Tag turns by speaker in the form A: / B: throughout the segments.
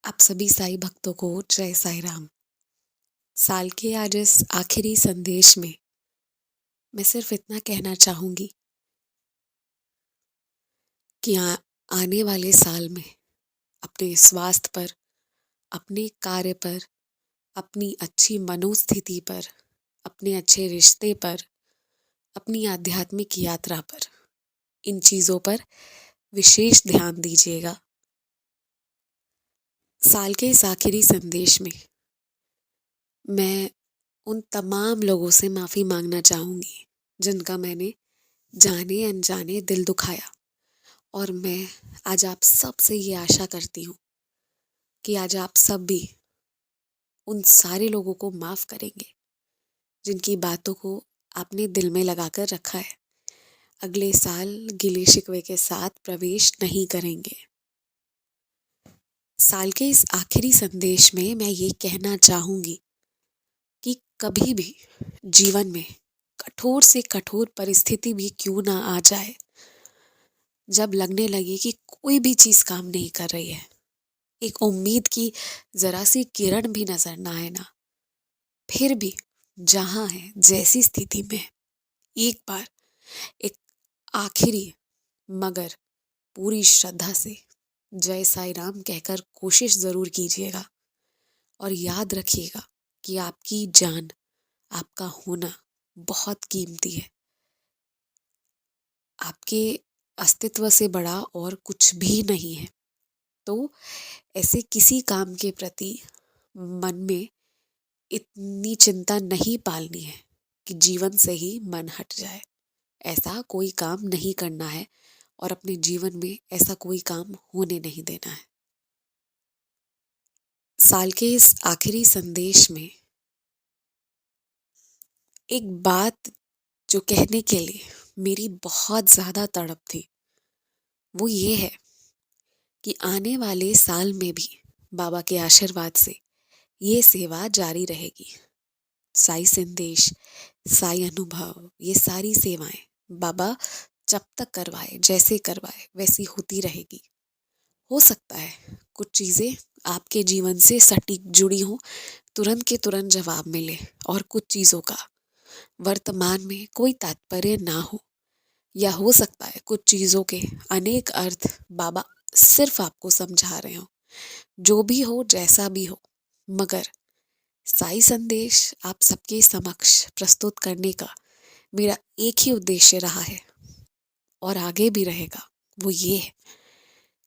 A: आप सभी साईं भक्तों को जय साईं राम। साल के आज इस आखिरी संदेश में मैं सिर्फ इतना कहना चाहूँगी कि आने वाले साल में अपने स्वास्थ्य पर, अपने कार्य पर, अपनी अच्छी मनोस्थिति पर, अपने अच्छे रिश्ते पर, अपनी आध्यात्मिक यात्रा पर, इन चीज़ों पर विशेष ध्यान दीजिएगा। साल के इस आखिरी संदेश में मैं उन तमाम लोगों से माफ़ी मांगना चाहूँगी जिनका मैंने जाने अनजाने दिल दुखाया। और मैं आज आप सब से ये आशा करती हूँ कि आज आप सब भी उन सारे लोगों को माफ़ करेंगे जिनकी बातों को आपने दिल में लगा कर रखा है। अगले साल गिले शिकवे के साथ प्रवेश नहीं करेंगे। साल के इस आखिरी संदेश में मैं ये कहना चाहूँगी कि कभी भी जीवन में कठोर से कठोर परिस्थिति भी क्यों ना आ जाए, जब लगने लगे कि कोई भी चीज़ काम नहीं कर रही है, एक उम्मीद की जरा सी किरण भी नजर ना आए ना, फिर भी जहां है जैसी स्थिति में एक बार एक आखिरी मगर पूरी श्रद्धा से जय साईं राम कहकर कोशिश जरूर कीजिएगा। और याद रखिएगा कि आपकी जान, आपका होना बहुत कीमती है। आपके अस्तित्व से बड़ा और कुछ भी नहीं है। तो ऐसे किसी काम के प्रति मन में इतनी चिंता नहीं पालनी है कि जीवन से ही मन हट जाए। ऐसा कोई काम नहीं करना है और अपने जीवन में ऐसा कोई काम होने नहीं देना है। साल के इस आखिरी संदेश में एक बात जो कहने के लिए मेरी बहुत ज़्यादा तड़प थी, वो ये है कि आने वाले साल में भी बाबा के आशीर्वाद से ये सेवा जारी रहेगी। साई संदेश, साई अनुभव, ये सारी सेवाएं बाबा जब तक करवाए, जैसे करवाए वैसी होती रहेगी। हो सकता है कुछ चीज़ें आपके जीवन से सटीक जुड़ी हों, तुरंत के तुरंत जवाब मिले, और कुछ चीज़ों का वर्तमान में कोई तात्पर्य ना हो, या हो सकता है कुछ चीज़ों के अनेक अर्थ बाबा सिर्फ आपको समझा रहे हो। जो भी हो, जैसा भी हो, मगर साई संदेश आप सबके समक्ष प्रस्तुत करने का मेरा एक ही उद्देश्य रहा है और आगे भी रहेगा। वो ये है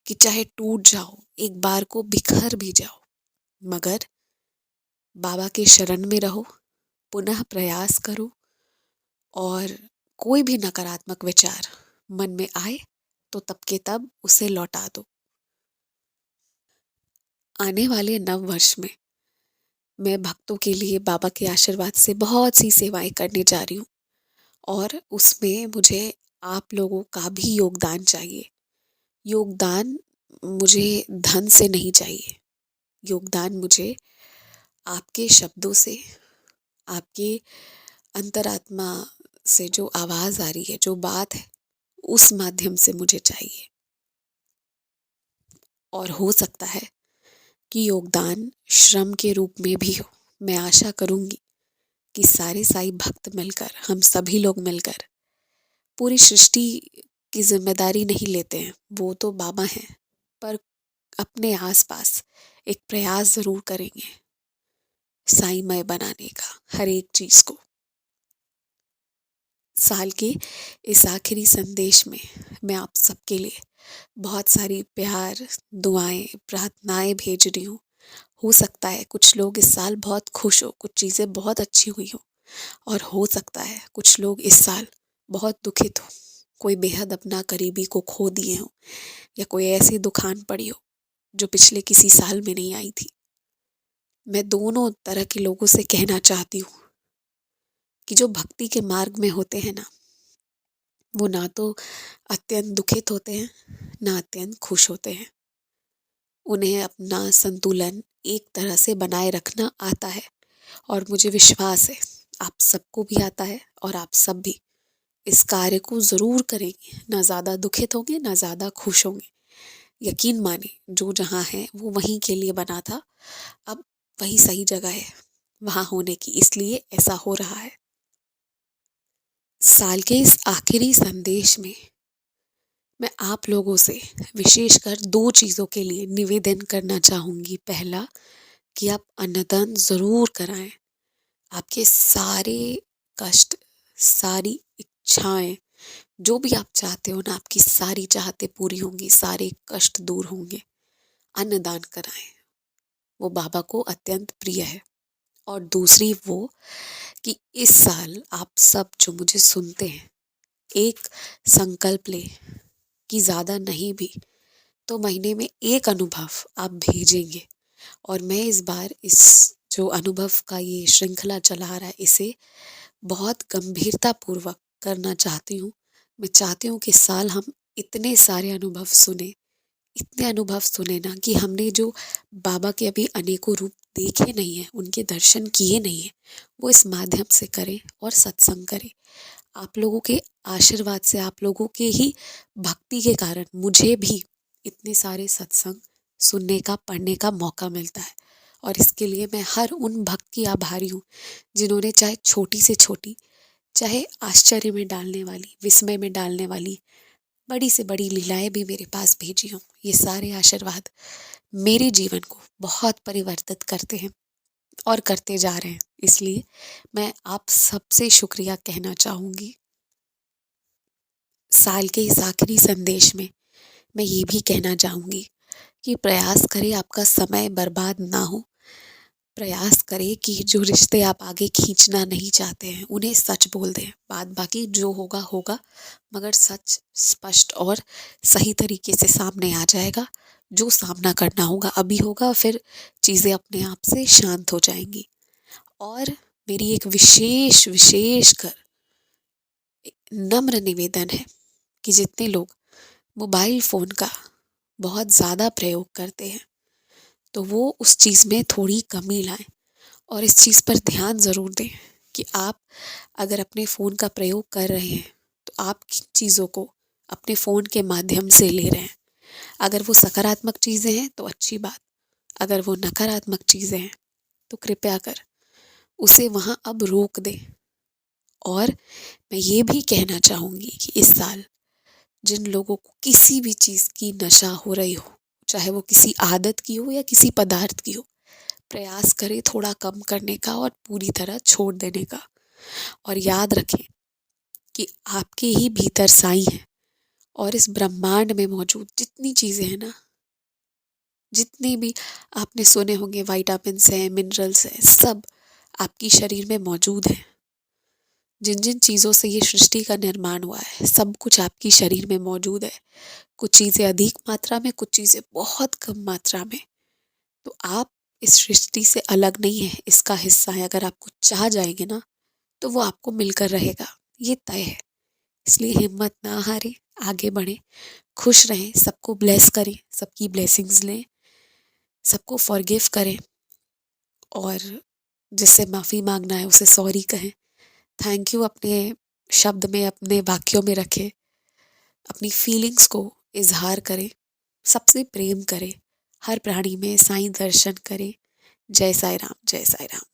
A: कि चाहे टूट जाओ, एक बार को बिखर भी जाओ, मगर बाबा के शरण में रहो, पुनः प्रयास करो, और कोई भी नकारात्मक विचार मन में आए तो तब के तब उसे लौटा दो। आने वाले नव वर्ष में मैं भक्तों के लिए बाबा के आशीर्वाद से बहुत सी सेवाएं करने जा रही हूँ, और उसमें मुझे आप लोगों का भी योगदान चाहिए। योगदान मुझे धन से नहीं चाहिए, योगदान मुझे आपके शब्दों से, आपके अंतरात्मा से जो आवाज़ आ रही है, जो बात है, उस माध्यम से मुझे चाहिए। और हो सकता है कि योगदान श्रम के रूप में भी हो। मैं आशा करूँगी कि सारे साई भक्त मिलकर, हम सभी लोग मिलकर, पूरी सृष्टि की जिम्मेदारी नहीं लेते हैं, वो तो बाबा हैं, पर अपने आसपास एक प्रयास जरूर करेंगे साईमय बनाने का हर एक चीज को। साल के इस आखिरी संदेश में मैं आप सबके लिए बहुत सारी प्यार, दुआएं, प्रार्थनाएं भेज रही हूँ। हो सकता है कुछ लोग इस साल बहुत खुश हो, कुछ चीज़ें बहुत अच्छी हुई हो, और हो सकता है कुछ लोग इस साल बहुत दुखित हो, कोई बेहद अपना करीबी को खो दिए हो, या कोई ऐसी दुखान पड़ी हो जो पिछले किसी साल में नहीं आई थी। मैं दोनों तरह के लोगों से कहना चाहती हूँ कि जो भक्ति के मार्ग में होते हैं ना, वो ना तो अत्यंत दुखित होते हैं, ना अत्यंत खुश होते हैं। उन्हें अपना संतुलन एक तरह से बनाए रखना आता है, और मुझे विश्वास है आप सबको भी आता है, और आप सब भी इस कार्य को ज़रूर करेंगे। ना ज़्यादा दुखित होंगे, ना ज़्यादा खुश होंगे। यकीन माने जो जहाँ है वो वहीं के लिए बना था, अब वही सही जगह है वहाँ होने की, इसलिए ऐसा हो रहा है। साल के इस आखिरी संदेश में मैं आप लोगों से विशेषकर 2 चीज़ों के लिए निवेदन करना चाहूँगी। पहला, कि आप अन्नदान ज़रूर कराएँ। आपके सारे कष्ट, सारी इच्छाएँ, जो भी आप चाहते हो ना, आपकी सारी चाहतें पूरी होंगी, सारे कष्ट दूर होंगे। अन्नदान कराएँ, वो बाबा को अत्यंत प्रिय है। और दूसरी वो, कि इस साल आप सब जो मुझे सुनते हैं, एक संकल्प लें कि ज़्यादा नहीं भी तो महीने में एक अनुभव आप भेजेंगे। और मैं इस बार इस जो अनुभव का ये श्रृंखला चला रहा है, इसे बहुत गंभीरता पूर्वक करना चाहती हूँ। मैं चाहती हूँ कि इस साल हम इतने सारे अनुभव सुने, इतने अनुभव सुने ना, कि हमने जो बाबा के अभी अनेकों रूप देखे नहीं हैं, उनके दर्शन किए नहीं हैं, वो इस माध्यम से करें और सत्संग करें। आप लोगों के आशीर्वाद से, आप लोगों के ही भक्ति के कारण मुझे भी इतने सारे सत्संग सुनने का, पढ़ने का मौका मिलता है। और इसके लिए मैं हर उन भक्त की आभारी हूँ जिन्होंने चाहे छोटी से छोटी, चाहे आश्चर्य में डालने वाली, विस्मय में डालने वाली, बड़ी से बड़ी लीलाएं भी मेरे पास भेजी हों। ये सारे आशीर्वाद मेरे जीवन को बहुत परिवर्तित करते हैं और करते जा रहे हैं। इसलिए मैं आप सबसे शुक्रिया कहना चाहूँगी। साल के इस आखिरी संदेश में मैं ये भी कहना चाहूँगी कि प्रयास करें आपका समय बर्बाद ना हो। प्रयास करें कि जो रिश्ते आप आगे खींचना नहीं चाहते हैं, उन्हें सच बोल दें। बाद बाकी जो होगा होगा, मगर सच स्पष्ट और सही तरीके से सामने आ जाएगा। जो सामना करना होगा अभी होगा, फिर चीज़ें अपने आप से शांत हो जाएंगी। और मेरी एक विशेष विशेष कर नम्र निवेदन है कि जितने लोग मोबाइल फ़ोन का बहुत ज़्यादा प्रयोग करते हैं, तो वो उस चीज़ में थोड़ी कमी लाएं और इस चीज़ पर ध्यान ज़रूर दें कि आप अगर अपने फ़ोन का प्रयोग कर रहे हैं, तो आप किन चीज़ों को अपने फ़ोन के माध्यम से ले रहे हैं। अगर वो सकारात्मक चीज़ें हैं तो अच्छी बात, अगर वो नकारात्मक चीज़ें हैं तो कृपया कर उसे वहाँ अब रोक दें। और मैं ये भी कहना चाहूँगी कि इस साल जिन लोगों को किसी भी चीज़ की नशा हो रही हो, चाहे वो किसी आदत की हो या किसी पदार्थ की हो, प्रयास करें थोड़ा कम करने का और पूरी तरह छोड़ देने का। और याद रखें कि आपके ही भीतर साईं है, और इस ब्रह्मांड में मौजूद जितनी चीज़ें हैं ना, जितने भी आपने सुने होंगे विटामिन्स हैं, मिनरल्स हैं, सब आपकी शरीर में मौजूद हैं। जिन जिन चीज़ों से ये सृष्टि का निर्माण हुआ है, सब कुछ आपकी शरीर में मौजूद है। कुछ चीज़ें अधिक मात्रा में, कुछ चीज़ें बहुत कम मात्रा में। तो आप इस सृष्टि से अलग नहीं है, इसका हिस्सा है। अगर आप कुछ चाह जाएंगे ना, तो वो आपको मिलकर रहेगा, ये तय है। इसलिए हिम्मत ना हारें, आगे बढ़ें, खुश रहें, सबको ब्लेस करें, सबकी ब्लेसिंग्स लें, सबको फॉरगिव करें, और जिससे माफ़ी मांगना है उसे सॉरी कहें, थैंक यू अपने शब्द में, अपने वाक्यों में रखें, अपनी फीलिंग्स को इजहार करें, सबसे प्रेम करें, हर प्राणी में साईं दर्शन करें। जय साईं राम, जय साईं राम।